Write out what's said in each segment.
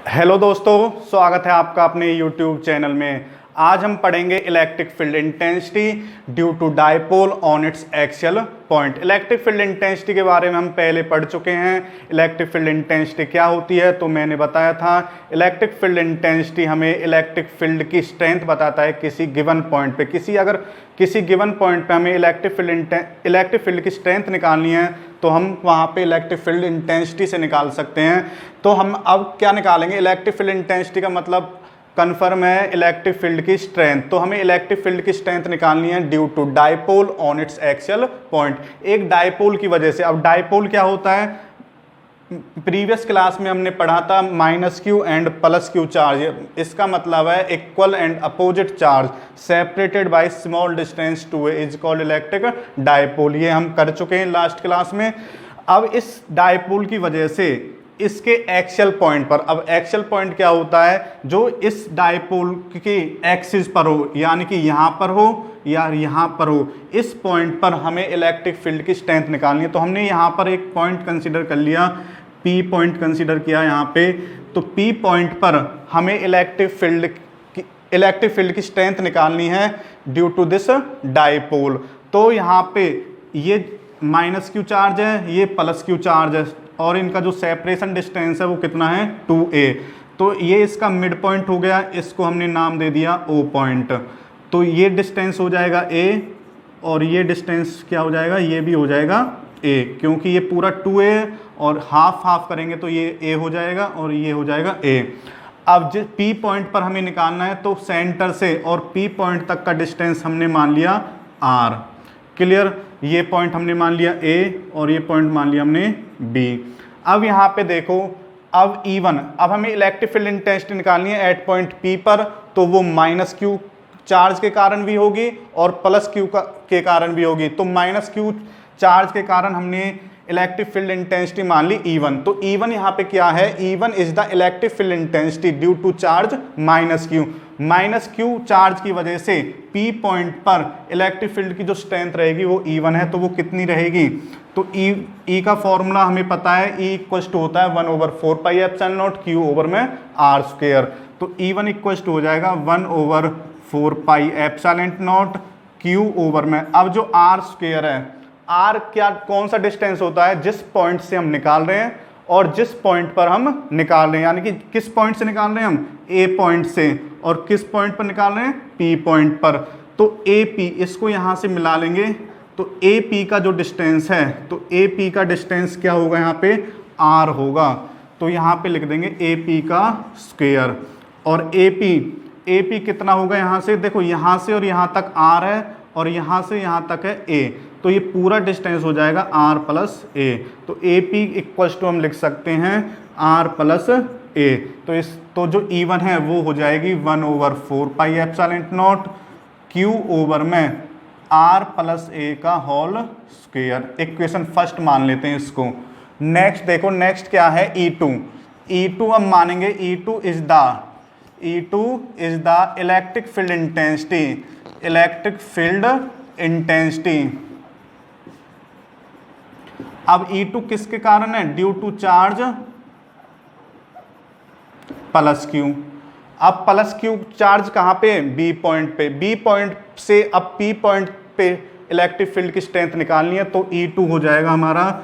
Hello दोस्तों, स्वागत है आपका अपने YouTube चैनल में। आज हम पढ़ेंगे electric field intensity due to dipole on its axial point. Electric field intensity के बारे में हम पहले पढ़ चुके हैं। इलेक्ट्रिक फील्ड इंटेंसिटी क्या होती है तो मैंने बताया था, इलेक्ट्रिक फील्ड इंटेंसिटी हमें इलेक्ट्रिक फील्ड की स्ट्रेंथ बताता है किसी गिवन पॉइंट पे। किसी गिवन पॉइंट पे हमें इलेक्ट्रिक फील्ड की स्ट्रेंथ निकालनी है तो हम वहाँ पे इलेक्ट्रिक फील्ड इंटेंसिटी से निकाल सकते हैं। तो हम अब क्या निकालेंगे, इलेक्ट्रिक फील्ड इंटेंसिटी का मतलब कन्फर्म है इलेक्ट्रिक फील्ड की स्ट्रेंथ। तो हमें इलेक्ट्रिक फील्ड की स्ट्रेंथ निकालनी है due to dipole on its axial point. एक डायपोल की वजह से। अब डायपोल क्या होता है, प्रीवियस क्लास में हमने पढ़ा था -q एंड +q चार्ज। इसका मतलब है equal and opposite charge separated by small distance 2a is called electric dipole. ये हम कर चुके हैं लास्ट क्लास में। अब इस डायपोल की वजह से इसके एक्सियल पॉइंट पर, अब एक्सियल पॉइंट क्या होता है, जो इस डायपोल की एक्सिस पर हो, यानी कि यहाँ पर हो या यहाँ पर हो, इस पॉइंट पर हमें इलेक्ट्रिक फील्ड की स्ट्रेंथ निकालनी है। तो हमने यहाँ पर एक पॉइंट कंसीडर कर लिया, P पॉइंट कंसीडर किया यहाँ पे। तो P पॉइंट पर हमें इलेक्ट्रिक फील्ड की स्ट्रेंथ निकालनी है ड्यू टू दिस डायपोल। तो यहाँ पे ये -q चार्ज है, ये +q चार्ज है, और इनका जो सेपरेशन डिस्टेंस है वो कितना है 2a। तो ये इसका मिड पॉइंट हो गया, इसको हमने नाम दे दिया O पॉइंट। तो ये डिस्टेंस हो जाएगा a और ये डिस्टेंस क्या हो जाएगा, ये भी हो जाएगा a, क्योंकि ये पूरा 2a है और हाफ हाफ करेंगे तो ये a हो जाएगा और ये हो जाएगा a। अब जिस P पॉइंट पर हमें निकालना है तो सेंटर से और P पॉइंट तक का डिस्टेंस हमने मान लिया r। क्लियर, ये पॉइंट हमने मान लिया A और ये पॉइंट मान लिया हमने B। अब यहाँ पे देखो, अब E1, अब हमें इलेक्ट्रिक फील्ड इंटेंसिटी निकालनी है एट पॉइंट P पर। तो वो -q चार्ज के कारण भी होगी और +q के कारण भी होगी। तो -q चार्ज के कारण हमने इलेक्ट्रिक फील्ड इंटेंसिटी मान ली E1। तो E1 यहाँ पे क्या है, E1 is the electric field intensity due to charge -q charge की वजह से P पॉइंट पर इलेक्ट्रिक फील्ड की जो स्ट्रेंथ रहेगी वो E1 है। तो वो कितनी रहेगी, तो E का फॉर्मूला हमें पता है, E इक्वल टू होता है 1/4πε0 Q/r²। तो E1 इक्वल टू हो जाएगा 1/4πε0 Q/। अब जो r² है, r क्या कौन सा डिस्टेंस होता है, जिस पॉइंट से हम निकाल रहे हैं और जिस पॉइंट पर हम निकाल रहे हैं, यानी कि किस पॉइंट से निकाल रहे हैं हम, A पॉइंट से, और किस पॉइंट पर निकाल रहे हैं, P पॉइंट पर। तो AP इसको यहाँ से मिला लेंगे तो AP का जो डिस्टेंस है, तो AP का डिस्टेंस क्या होगा, यहाँ पे r होगा। तो यहाँ पे लिख देंगे AP का स्क्वायर। और AP कितना होगा, यहाँ से देखो, यहाँ से और यहाँ तक r है और यहाँ से यहाँ तक है A। तो ये पूरा डिस्टेंस हो जाएगा r + a। तो AP इक्वल टू हम लिख सकते हैं r + a। तो जो E1 है वो हो जाएगी 1/4πε0 Q/में r + a का होल स्क्वायर। इक्वेशन फर्स्ट मान लेते हैं इसको। नेक्स्ट देखो, नेक्स्ट क्या है, E2 हम मानेंगे E2 is the electric field intensity. अब E2 किसके कारण है, ड्यू टू चार्ज +q। अब +q चार्ज कहाँ पे, B पॉइंट पे। B पॉइंट से अब P पॉइंट पे इलेक्ट्रिक फील्ड की स्ट्रेंथ निकालनी है। तो E2 हो जाएगा हमारा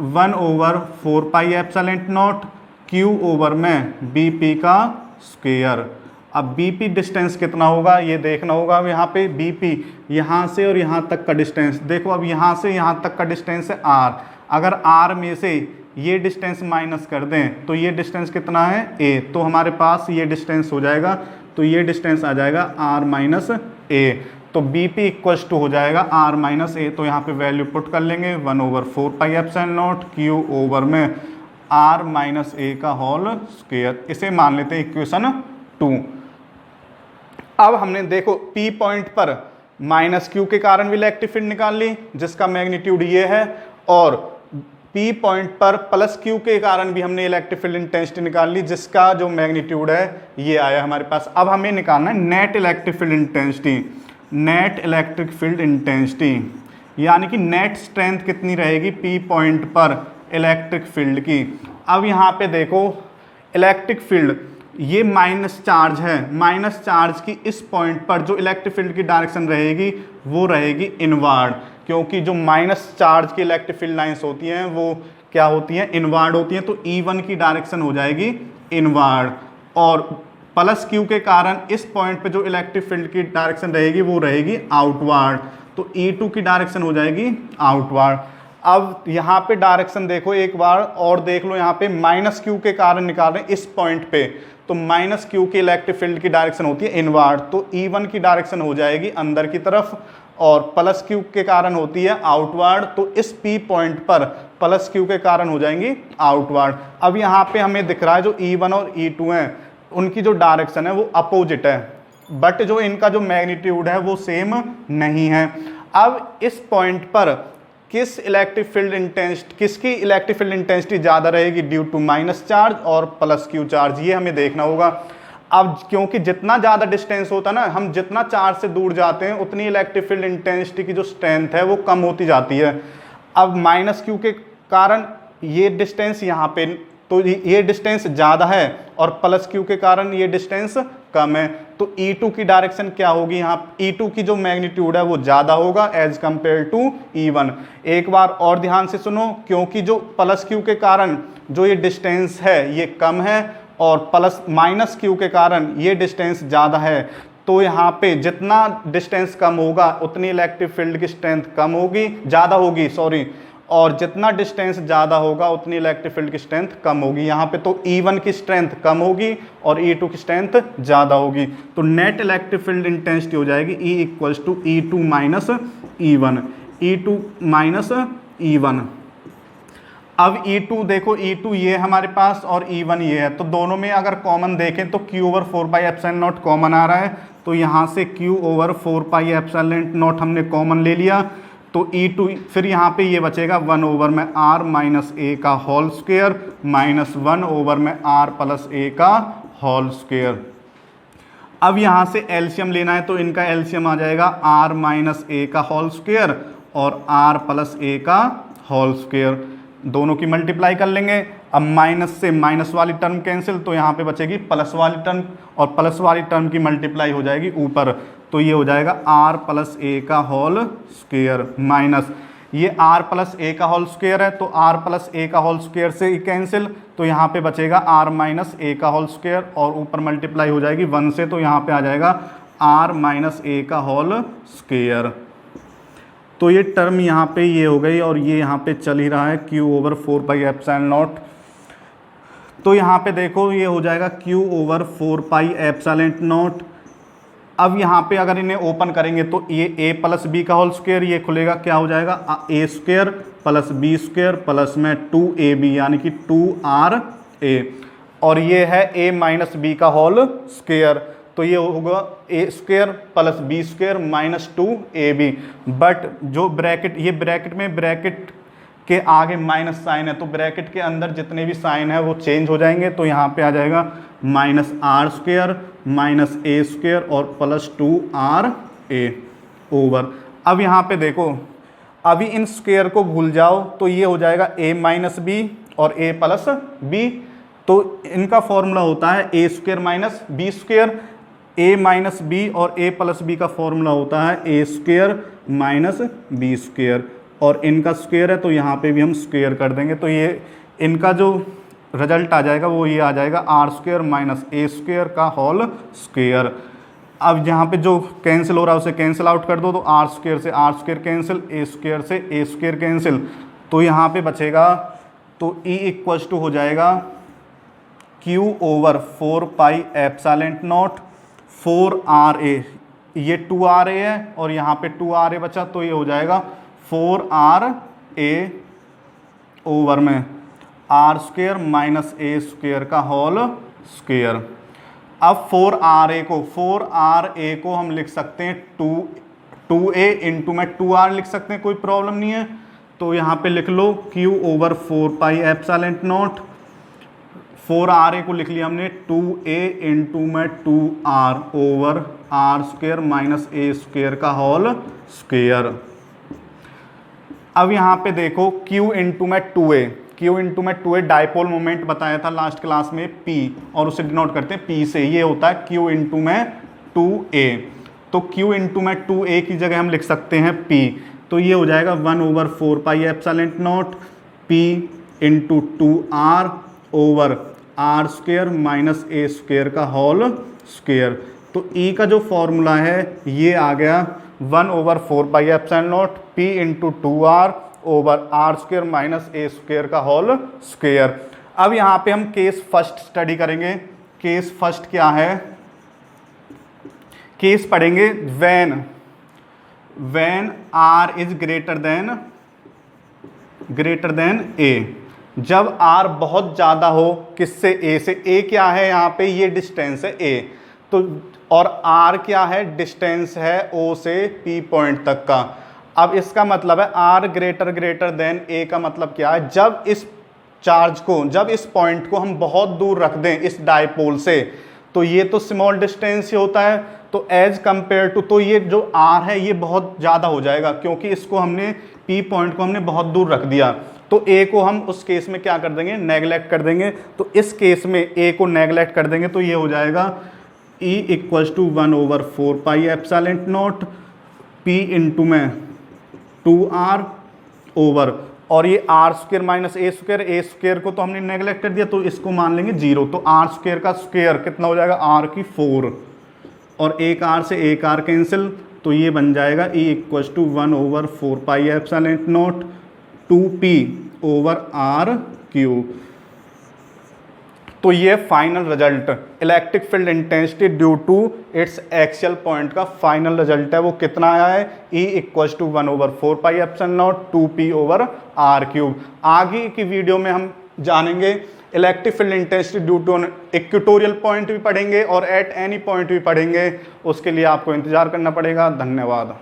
1/4πε0 Q/में BP का स्क्वायर। अब BP डिस्टेंस कितना होगा ये देखना होगा। अब यहाँ पे BP यहाँ से और यहाँ तक का डिस्टेंस देखो, अब यहाँ से यहाँ तक का डिस्टेंस है r। अगर r में से ये डिस्टेंस माइनस कर दें तो ये डिस्टेंस कितना है a। तो हमारे पास ये डिस्टेंस हो जाएगा, तो ये डिस्टेंस आ जाएगा r - a। तो BP इक्वल टू हो जाएगा r - a। तो यहाँ पे वैल्यू पुट कर लेंगे 1/4πε0 Q/में r - a का होल स्क्वायर। इसे मान लेते हैं इक्वेशन 2। अब हमने देखो P पॉइंट पर -q के कारण भी इलेक्ट्रिक फील्ड निकाल ली, जिसका मैग्नीट्यूड ये है, और P पॉइंट पर +q के कारण भी हमने इलेक्ट्रिक फील्ड इंटेंसिटी निकाल ली, जिसका जो मैग्नीट्यूड है ये आया हमारे पास। अब हमें निकालना है नेट इलेक्ट्रिक फील्ड इंटेंसिटी, यानी कि नेट स्ट्रेंथ कितनी रहेगी P पॉइंट पर इलेक्ट्रिक फील्ड की। अब यहाँ पे देखो इलेक्ट्रिक फील्ड ये माइनस चार्ज है, माइनस चार्ज की इस पॉइंट पर जो इलेक्ट्रिक फील्ड की डायरेक्शन रहेगी वो रहेगी इनवर्ड, क्योंकि जो माइनस चार्ज की इलेक्ट्रिक फील्ड लाइंस होती हैं वो क्या होती हैं, इनवर्ड होती हैं। तो E1 की डायरेक्शन हो जाएगी इनवर्ड, और प्लस Q के कारण इस पॉइंट पे जो इलेक्ट्रिक फील्ड की डायरेक्शन रहेगी वो रहेगी आउटवर्ड, तो E2 की डायरेक्शन हो जाएगी आउटवर्ड। अब यहाँ पे डायरेक्शन देखो एक बार और देख लो, यहाँ पे माइनस Q के कारण निकाल रहे हैं इस पॉइंट पे, तो माइनस Q की इलेक्ट्रिक फील्ड की डायरेक्शन होती है इनवर्ड, तो E1 की डायरेक्शन हो जाएगी अंदर की तरफ, और प्लस Q के कारण होती है आउटवर्ड, तो इस P पॉइंट पर प्लस Q के कारण हो जाएंगी आउटवर्ड। अब यहाँ पे हमें दिख रहा है जो E1 और E2 हैं उनकी जो डायरेक्शन है वो अपोजिट है, बट जो इनका जो मैग्नीट्यूड है वो सेम नहीं है। अब इस पॉइंट पर किसकी इलेक्ट्रिक फील्ड इंटेंसिटी ज़्यादा रहेगी ड्यू टू माइनस चार्ज और प्लस Q चार्ज, ये हमें देखना होगा। अब क्योंकि जितना ज़्यादा डिस्टेंस होता है ना, हम जितना चार्ज से दूर जाते हैं उतनी इलेक्ट्रिक फील्ड इंटेंसिटी की जो स्ट्रेंथ है वो कम होती जाती है। अब माइनस Q के कारण ये डिस्टेंस यहाँ पे, तो ये डिस्टेंस ज़्यादा है, और प्लस Q के कारण ये डिस्टेंस कम है, तो E2 की डायरेक्शन क्या होगी, यहाँ E2 की जो मैग्नीट्यूड है वो ज़्यादा होगा एज कंपेयर टू E1। एक बार और ध्यान से सुनो, क्योंकि जो प्लस Q के कारण जो ये डिस्टेंस है ये कम है, और प्लस माइनस Q के कारण ये डिस्टेंस ज़्यादा है, तो यहाँ पे जितना डिस्टेंस कम होगा उतनी इलेक्ट्रिक फील्ड की स्ट्रेंथ कम होगी, ज़्यादा होगी सॉरी, और जितना डिस्टेंस ज़्यादा होगा उतनी इलेक्ट्रिक फील्ड की स्ट्रेंथ कम होगी। यहाँ पे तो E1 की स्ट्रेंथ कम होगी और E2 की स्ट्रेंथ ज़्यादा होगी, तो नेट इलेक्ट्रिक फील्ड इंटेंसिटी हो जाएगी E equals to E2 minus E1, E2 minus E1। अब E2 देखो, E2 ये हमारे पास और E1 ये है, तो दोनों में अगर कॉमन देखें तो Q ओवर 4πε0 कॉमन आ रहा है, तो यहाँ से Q ओवर 4πε0 हमने कॉमन ले लिया, तो E2 फिर यहाँ पे ये बचेगा 1 ओवर में R माइनस ए का होल स्क्वायर माइनस 1 ओवर में R प्लस ए का होल स्क्वायर। अब यहाँ से एलसीएम लेना है, तो इनका एलसीएम आ जाएगा R माइनस ए का होल स्क्वायर और R प्लस ए का होल स्क्वायर, दोनों की मल्टीप्लाई कर लेंगे। अब माइनस से माइनस वाली टर्म कैंसिल, तो यहाँ पे बचेगी प्लस वाली टर्म, और प्लस वाली टर्म की मल्टीप्लाई हो जाएगी ऊपर, तो ये हो जाएगा R प्लस ए का होल स्क्वायर माइनस ये R प्लस ए का होल स्क्वायर है, तो R प्लस ए का होल स्क्वायर से कैंसिल, तो यहाँ पे बचेगा R माइनस ए का होल स्क्वायर, और ऊपर मल्टीप्लाई हो जाएगी 1 से, तो यहाँ पे आ जाएगा R माइनस ए का होल स्क्वायर। तो ये टर्म यहाँ पे ये हो गई, और ये यहाँ पे चल ही रहा है Q ओवर 4πε0, तो यहाँ पे देखो ये हो जाएगा Q ओवर 4πε0। अब यहाँ पे अगर इन्हें ओपन करेंगे तो ये a प्लस बी का होल स्क्वायर, ये खुलेगा, क्या हो जाएगा a square plus B square plus में 2ab यानी कि 2ra, और ये है a माइनस बी का होल स्क्वायर, तो ये होगा a square plus B square minus 2ab, but जो ब्रैकेट, ये ब्रैकेट में ब्रैकेट के आगे माइनस साइन है, तो ब्रैकेट के अंदर जितने भी साइन है वो चेंज हो जाएंगे, तो यहाँ पे आ जाएगा minus R square minus A square और प्लस 2ra ओवर। अब यहाँ पे देखो, अभी इन स्क्वायर को भूल जाओ, तो ये हो जाएगा a माइनस बी और a प्लस बी, तो इनका फॉर्मूला होता है a square minus B square, a minus B और a प्लस बी का फॉर्मूला होता है a square minus B square, और इनका स्क्वायर है तो यहाँ पे भी हम स्क्वायर कर देंगे, तो ये इनका जो रिजल्ट आ जाएगा वो ये आ जाएगा R square minus A square का होल स्क्वायर। अब यहाँ पे जो कैंसिल हो रहा है उसे कैंसिल आउट कर दो, तो आर स्क्वायर से R square cancel, A square से ए स्क्वायर कैंसिल, तो यहाँ पे बचेगा, तो E इक्वल्स टू हो जाएगा Q ओवर 4πε0 4ra, ये 2ra है और यहाँ पे 2ra बचा, तो ये हो जाएगा 4ra ओवर में R square minus A square का होल स्क्वायर। अब 4ra को हम लिख सकते हैं 2a इंटू में 2r लिख सकते हैं, कोई प्रॉब्लम नहीं है, तो यहाँ पे लिख लो Q ओवर 4πε0, 4ra को लिख लिया हमने 2a इंटू में 2r over R square minus A square का होल स्क्वायर। अब यहाँ पे देखो Q इंटू में 2a, Q इंटू में 2A डायपोल मोमेंट बताया था लास्ट क्लास में P, और उसे डिनोट करते हैं P से। ये होता है Q इंटू में 2A। तो Q इंटू में 2A की जगह हम लिख सकते हैं P, तो ये हो जाएगा 1/4 pi epsilon naught P into 2R over R square minus A square का होल स्क्वेयर। तो E का जो फॉर्मूला है ये आ गया 1/4 pi epsilon naught P into 2R over R square minus A square का होल स्क्वेयर। अब यहाँ पे हम केस फर्स्ट स्टडी करेंगे। केस फर्स्ट क्या है? केस पढ़ेंगे when R is greater than A। जब R बहुत ज़्यादा हो किससे? A से। A क्या है यहाँ पे? ये डिस्टेंस है A, तो और R क्या है? डिस्टेंस है O से P पॉइंट तक का। अब इसका मतलब है R ग्रेटर देन A का मतलब क्या है? जब इस चार्ज को, जब इस पॉइंट को हम बहुत दूर रख दें इस डायपोल से, तो ये तो स्मॉल डिस्टेंस ही होता है, तो एज कंपेयर टू, तो ये जो R है ये बहुत ज़्यादा हो जाएगा क्योंकि इसको हमने P पॉइंट को हमने बहुत दूर रख दिया। तो A को हम उस केस में क्या कर देंगे? नेगलेक्ट कर देंगे। तो इस केस में A को नेगलेक्ट कर देंगे तो ये हो जाएगा E equals to 1/4 pi epsilon naught P into में 2R ओवर, और ये R square minus A square को तो हमने नेगलेक्ट कर दिया तो इसको मान लेंगे 0। तो आर स्क्वेयर का स्क्वेयर कितना हो जाएगा? R की 4, और एक R से एक R कैंसिल, तो ये बन जाएगा E equals to 1/4 pi epsilon naught 2P over R cube. तो ये final result electric field intensity due to its axial point का फाइनल रिजल्ट है। वो कितना आया है? E equals to 1/4 pi epsilon naught 2P over R cube. आगे की वीडियो में हम जानेंगे electric field intensity due to equatorial point भी पढ़ेंगे और एट एनी पॉइंट भी पढ़ेंगे। उसके लिए आपको इंतजार करना पड़ेगा। धन्यवाद।